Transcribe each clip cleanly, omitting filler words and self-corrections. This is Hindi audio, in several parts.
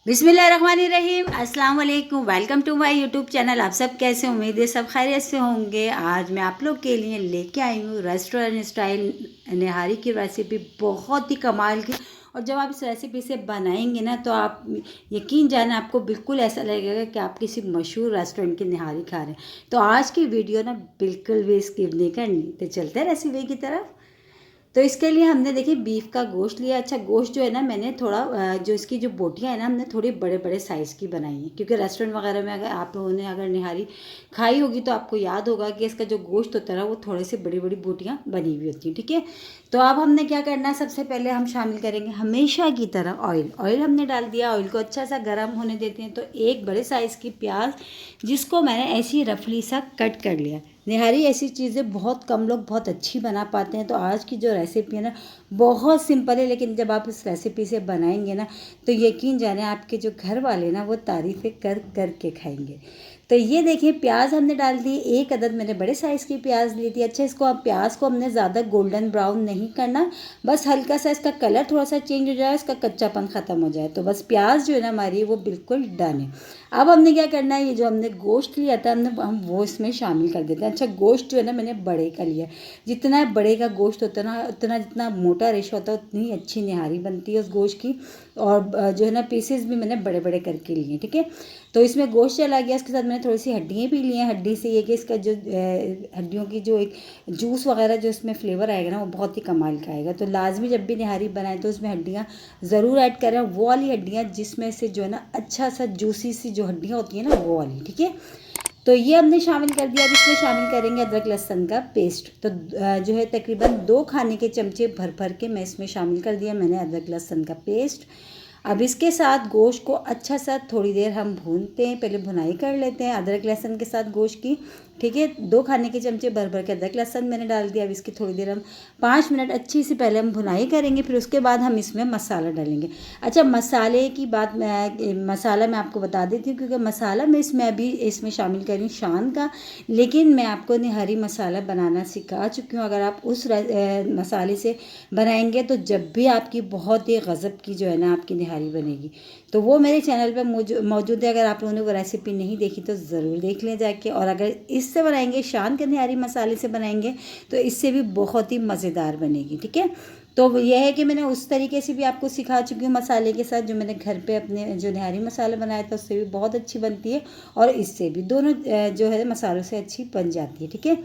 बिस्मिल्लाहिर्रहमानिर्रहीम। अस्सलाम वालेकुम। Welcome to my YouTube channel. आप सब कैसे, उम्मीद है सब खैरियत से होंगे। आज मैं आप लोग के लिए लेके आई हूँ रेस्टोरेंट स्टाइल निहारी की रेसिपी, बहुत ही कमाल की। और जब आप इस रेसिपी से बनाएंगे ना तो आप यकीन जाने आपको बिल्कुल ऐसा लगेगा कि आप किसी मशहूर रेस्टोरेंट की निहारी खा रहे हैं। तो आज की वीडियो ना बिल्कुल भी स्किप नहीं करनी। तो चलते हैं रेसिपी की तरफ। तो इसके लिए हमने देखिए बीफ का गोश्त लिया। अच्छा, गोश्त जो है ना मैंने थोड़ा जो इसकी जो बोटियाँ है ना हमने थोड़ी बड़े बड़े साइज़ की बनाई है, क्योंकि रेस्टोरेंट वगैरह में अगर आप लोगों ने अगर निहारी खाई होगी तो आपको याद होगा कि इसका जो गोश्त होता है ना वो थोड़े से बड़ी बड़ी बोटियाँ बनी हुई होती हैं। ठीक है, तो अब हमने क्या करना है, सबसे पहले हम शामिल करेंगे हमेशा की तरह ऑयल। ऑयल हमने डाल दिया, ऑयल को अच्छा सा गर्म होने देते हैं। तो एक बड़े साइज़ की प्याज जिसको मैंने ऐसे ही रफली सा कट कर लिया। निहारी ऐसी चीज़ें बहुत कम लोग बहुत अच्छी बना पाते हैं। तो आज की जो रेसिपी है ना बहुत सिंपल है, लेकिन जब आप इस रेसिपी से बनाएंगे ना तो यकीन जाने आपके जो घर वाले ना वो तारीफ़ें कर कर के खाएंगे। तो ये देखिए प्याज हमने डाल दी, एक अदद मैंने बड़े साइज़ की प्याज ली थी। अच्छा, इसको अब प्याज को हमने ज़्यादा गोल्डन ब्राउन नहीं करना, बस हल्का सा इसका कलर थोड़ा सा चेंज हो जाए, इसका कच्चापन ख़त्म हो जाए। तो बस प्याज जो है ना हमारी वो बिल्कुल डन है। अब हमने क्या करना है, ये जो हमने गोश्त लिया था हम वो इसमें शामिल कर देते हैं। अच्छा, गोश्त जो है ना मैंने बड़े का लिया। जितना बड़े का गोश्त होता है ना उतना जितना मोटा रेशा होता है उतनी अच्छी निहारी बनती है उस गोश्त की। और जो है ना पीसेस भी मैंने बड़े बड़े करके लिए। ठीक है, तो इसमें गोश्त चला गया, इसके साथ मैंने थोड़ी सी हड्डियाँ भी ली हैं। हड्डी से ये कि इसका जो हड्डियों की जो एक जूस वगैरह जो इसमें फ्लेवर आएगा ना वो बहुत ही कमाल का आएगा। तो लाजमी जब भी निहारी बनाए तो उसमें हड्डियाँ ज़रूर ऐड करें, वो वाली हड्डियाँ जिसमें से जो है ना अच्छा सा जूसी सी जो हड्डियाँ होती हैं ना वो वाली। ठीक है, तो ये हमने शामिल कर दिया। अब इसमें शामिल करेंगे अदरक लहसुन का पेस्ट। तो जो है तकरीबन 2 खाने के चमचे भर भर के मैं इसमें शामिल कर दिया मैंने अदरक लहसुन का पेस्ट। अब इसके साथ गोश्त को अच्छा सा थोड़ी देर हम भूनते हैं, पहले भुनाई कर लेते हैं अदरक लहसुन के साथ गोश्त की। ठीक है, 2 खाने के चमचे भर भर के अदरक लहसुन मैंने डाल दिया। अब इसकी थोड़ी देर हम 5 मिनट अच्छी सी पहले हम भुनाई करेंगे, फिर उसके बाद हम इसमें मसाला डालेंगे। अच्छा, मसाले की बात मसाला मैं आपको बता देती हूँ, क्योंकि मसाला मैं इसमें अभी इसमें शामिल करी शान का, लेकिन मैं आपको निहारी मसाला बनाना सिखा चुकी हूँ। अगर आप उस मसाले से बनाएंगे तो जब भी आपकी बहुत ही गज़ब की जो है ना आपकी निहारी बनेगी। तो वो मेरे चैनल पे मौजूद है, अगर आप लोगों ने वो रेसिपी नहीं देखी तो ज़रूर देख लें जाके। और अगर इससे बनाएंगे शान के निहारी मसाले से बनाएंगे तो इससे भी बहुत ही मज़ेदार बनेगी। ठीक है, तो यह है कि मैंने उस तरीके से भी आपको सिखा चुकी हूँ मसाले के साथ, जो मैंने घर पे अपने जो निहारी मसाला बनाया था उससे भी बहुत अच्छी बनती है और इससे भी, दोनों जो है मसालों से अच्छी बन जाती है। ठीक है,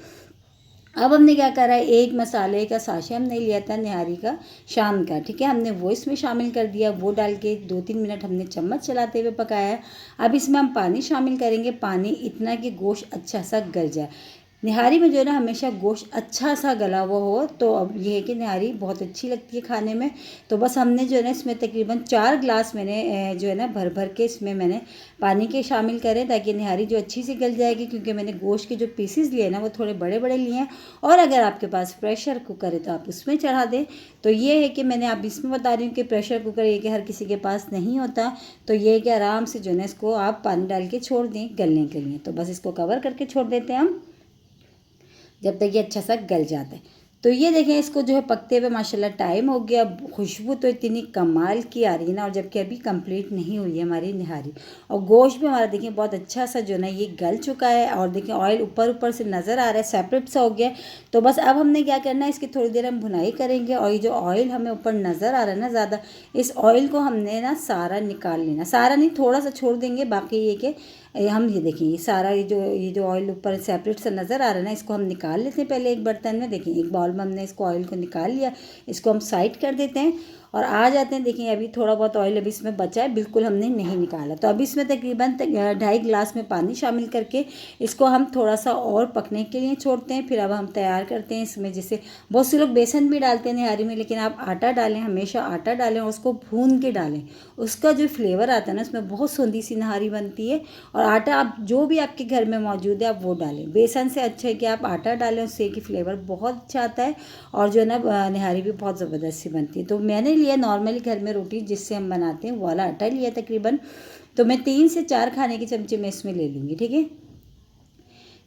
अब हमने क्या करा है, एक मसाले का साशे हमने लिया था निहारी का शाम का। ठीक है, हमने वो इसमें शामिल कर दिया, वो डाल के 2-3 मिनट हमने चम्मच चलाते हुए पकाया। अब इसमें हम पानी शामिल करेंगे, पानी इतना कि गोश्त अच्छा सा गल जाए। निहारी में जो है ना हमेशा गोश्त अच्छा सा गला हुआ हो, तो अब ये है कि निहारी बहुत अच्छी लगती है खाने में। तो बस हमने जो है ना इसमें तकरीबन 4 गिलास मैंने जो है ना भर भर के इसमें मैंने पानी के शामिल करें, ताकि निहारी जो अच्छी सी गल जाएगी, क्योंकि मैंने गोश्त के जो पीसेस लिए ना वो थोड़े बड़े बड़े लिए हैं। और अगर आपके पास प्रेशर कुकर है तो आप उसमें चढ़ा दें। तो ये है कि मैंने आप इसमें बता रही हूँ कि प्रेशर कुकर ये कि हर किसी के पास नहीं होता, तो ये है कि आराम से जो है ना इसको आप पानी डाल के छोड़ दें गलने के लिए। तो बस इसको कवर करके छोड़ देते हैं हम जब तक ये अच्छा सा गल जाता है। तो ये देखें इसको जो है पकते हुए माशाल्लाह टाइम हो गया। खुशबू तो इतनी कमाल की आ रही है ना, और जबकि अभी कंप्लीट नहीं हुई है हमारी निहारी। और गोश्त भी हमारा देखिए बहुत अच्छा सा जो ना ये गल चुका है, और देखिए ऑयल ऊपर ऊपर से नज़र आ रहा है, सेपरेट सा हो गया। तो बस अब हमने क्या करना है, इसकी थोड़ी देर हम भुनाई करेंगे। और ये जो ऑयल हमें ऊपर नज़र आ रहा है ना ज़्यादा, इस ऑयल को हमने ना सारा निकाल लेना। सारा नहीं, थोड़ा सा छोड़ देंगे, बाकी ये कि हम ये देखिए ये सारा ये जो ऑयल ऊपर सेपरेट सा नज़र आ रहा है ना, इसको हम निकाल लेते हैं पहले एक बर्तन में। देखिए एक बाउल में हमने इसको ऑयल को निकाल लिया, इसको हम साइड कर देते हैं और आ जाते हैं। देखिए अभी थोड़ा बहुत ऑयल अभी इसमें बचा है, बिल्कुल हमने नहीं निकाला। तो अभी इसमें तकरीबन 2.5 गिलास में पानी शामिल करके इसको हम थोड़ा सा और पकने के लिए छोड़ते हैं। फिर अब हम तैयार करते हैं इसमें, जैसे बहुत से लोग बेसन भी डालते हैं निहारी में, लेकिन आप आटा डालें, हमेशा आटा डालें और उसको भून के डालें। उसका जो फ्लेवर आता है ना उसमें बहुत सुंदर सी निहारी बनती है। और आटा आप जो भी आपके घर में मौजूद है आप वो डालें, बेसन से अच्छा है कि आप आटा डालें, उससे कि फ्लेवर बहुत अच्छा आता है और जो है ना निहारी भी बहुत ज़बरदस्त सी बनती है। तो मैंने लिया नॉर्मली घर में रोटी जिससे हम बनाते हैं वो वाला आटा लिया तकरीबन। तो मैं 3 से 4 खाने के चमचे में इसमें ले लूँगी। ठीक है,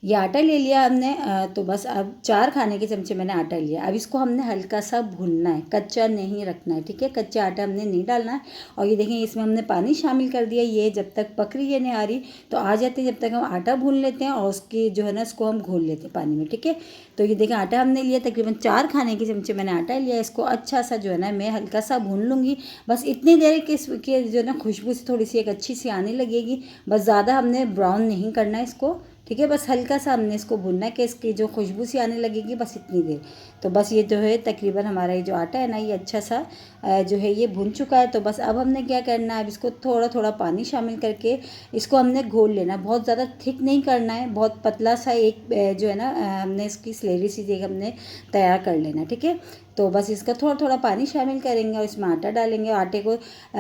ये आटा ले लिया हमने तो बस अब 4 खाने के चमचे मैंने आटा लिया। अब इसको हमने हल्का सा भूनना है, कच्चा नहीं रखना है, ठीक है। कच्चा आटा हमने नहीं डालना है। और ये देखें इसमें हमने पानी शामिल कर दिया। ये जब तक पक रही है निहारी तो आ जाते हैं, जब तक हम आटा भून लेते हैं और उसकी जो है ना इसको हम घोल लेते हैं पानी में, ठीक है। तो ये देखें आटा हमने लिया, तकरीबन 4 खाने के चमचे मैंने आटा लिया। इसको अच्छा सा जो है ना मैं हल्का सा भून लूँगी, बस इतनी देर कि इसकी जो है ना खुशबू से थोड़ी सी एक अच्छी सी आने लगेगी। बस ज़्यादा हमने ब्राउन नहीं करना है इसको, ठीक है। बस हल्का सा हमने इसको भूनना है कि इसकी जो खुशबू सी आने लगेगी, बस इतनी देर। तो बस ये जो है तकरीबन हमारा ये जो आटा है ना ये अच्छा सा जो है ये भुन चुका है। तो बस अब हमने क्या करना है, अब इसको थोड़ा थोड़ा पानी शामिल करके इसको हमने घोल लेना है। बहुत ज़्यादा थिक नहीं करना है, बहुत पतला सा एक जो है ना हमने इसकी स्लेरी सी एक हमने तैयार कर लेना है, ठीक है। तो बस इसका थोड़ा थोड़ा पानी शामिल करेंगे और इसमें आटा डालेंगे। और आटे को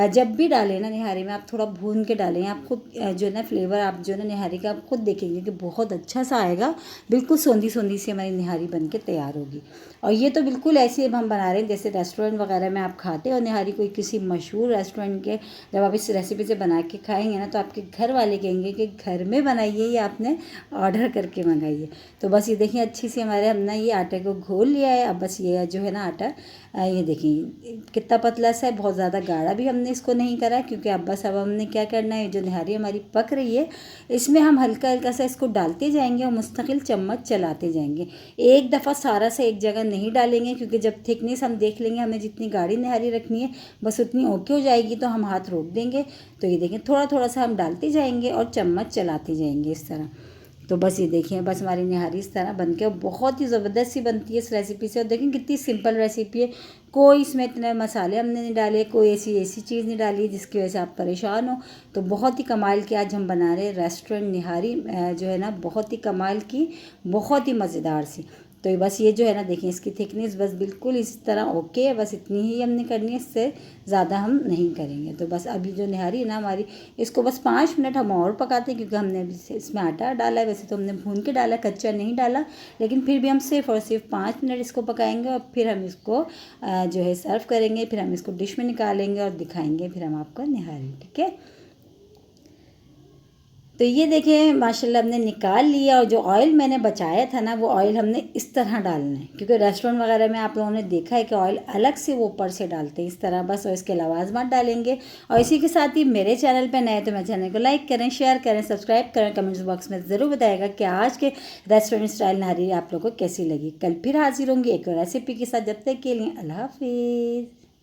जब भी डालें ना निहारी में आप थोड़ा भून के डालें, आप खुद जो है ना फ्लेवर आप जो है ना निहारी का आप खुद देखेंगे कि बहुत अच्छा सा आएगा। बिल्कुल सोंधी सोंधी सी हमारी निहारी बन के तैयार होगी। और ये तो बिल्कुल ऐसे अब हम बना रहे हैं जैसे रेस्टोरेंट वगैरह में आप खाते हो निहारी, कोई किसी मशहूर रेस्टोरेंट के। जब आप इस रेसिपी से बना के खाएंगे ना तो आपके घर वाले कहेंगे कि घर में बनाइए या आपने ऑर्डर करके मंगाइए। तो बस ये देखिए अच्छी सी हमारे हमने ये आटे को घोल लिया है। अब बस ये जो है ना आटा ये देखिए कितना पतला सा है, बहुत ज़्यादा गाढ़ा भी हमने इसको नहीं करा, क्योंकि अब हमने क्या करना है, जो निहारी हमारी पक रही है इसमें हम हल्का हल्का सा इसको डालते जाएंगे और मुस्तकिल चम्मच चलाते जाएंगे। एक दफ़ा सारा से एक जगह नहीं डालेंगे, क्योंकि जब थिकनेस हम देख लेंगे हमें जितनी गाढ़ी निहारी रखनी है बस उतनी ओके हो जाएगी तो हम हाथ रोक देंगे। तो ये देखें थोड़ा थोड़ा सा हम डालते जाएंगे और चम्मच चलाते जाएंगे इस तरह। तो बस ये देखिए बस हमारी निहारी इस तरह बन के बहुत ही ज़बरदस्त सी बनती है इस रेसिपी से। और देखें कितनी सिंपल रेसिपी है, कोई इसमें इतने मसाले हमने नहीं डाले, कोई ऐसी चीज़ नहीं डाली जिसकी वजह से आप परेशान हो। तो बहुत ही कमाल की आज हम बना रहे हैं रेस्टोरेंट निहारी जो है ना बहुत ही कमाल की, बहुत ही मज़ेदार सी। तो बस ये जो है ना देखिए इसकी थिकनेस बस बिल्कुल इस तरह ओके है, बस इतनी ही हमने करनी है, इससे ज़्यादा हम नहीं करेंगे। तो बस अभी जो निहारी है ना हमारी इसको बस 5 मिनट हम और पकाते हैं, क्योंकि हमने अभी इसमें आटा डाला है। वैसे तो हमने भून के डाला, कच्चा नहीं डाला, लेकिन फिर भी हम सिर्फ और सिर्फ 5 मिनट इसको पकाएंगे और फिर हम इसको जो है सर्व करेंगे। फिर हम इसको डिश में निकालेंगे और दिखाएंगे फिर हम आपको निहारी, ठीक है। तो ये देखें माशाल्लाह हमने निकाल लिया। और जो ऑयल मैंने बचाया था ना वो ऑयल हमने इस तरह डालना है, क्योंकि रेस्टोरेंट वगैरह में आप लोगों ने देखा है कि ऑयल अलग से वो ऊपर से डालते हैं इस तरह बस। और इसके लवाजमात डालेंगे। और इसी के साथ ही मेरे चैनल पे नए तो मेरे चैनल को लाइक करें, शेयर करें, सब्सक्राइब करें। कमेंट्स बॉक्स में ज़रूर बताएगा कि आज के रेस्टोरेंट स्टाइल निहारी आप लोगों को कैसी लगी। कल फिर हाजिर होंगी एक और रेसिपी के साथ। जब तक के लिए अल्लाह हाफिज़।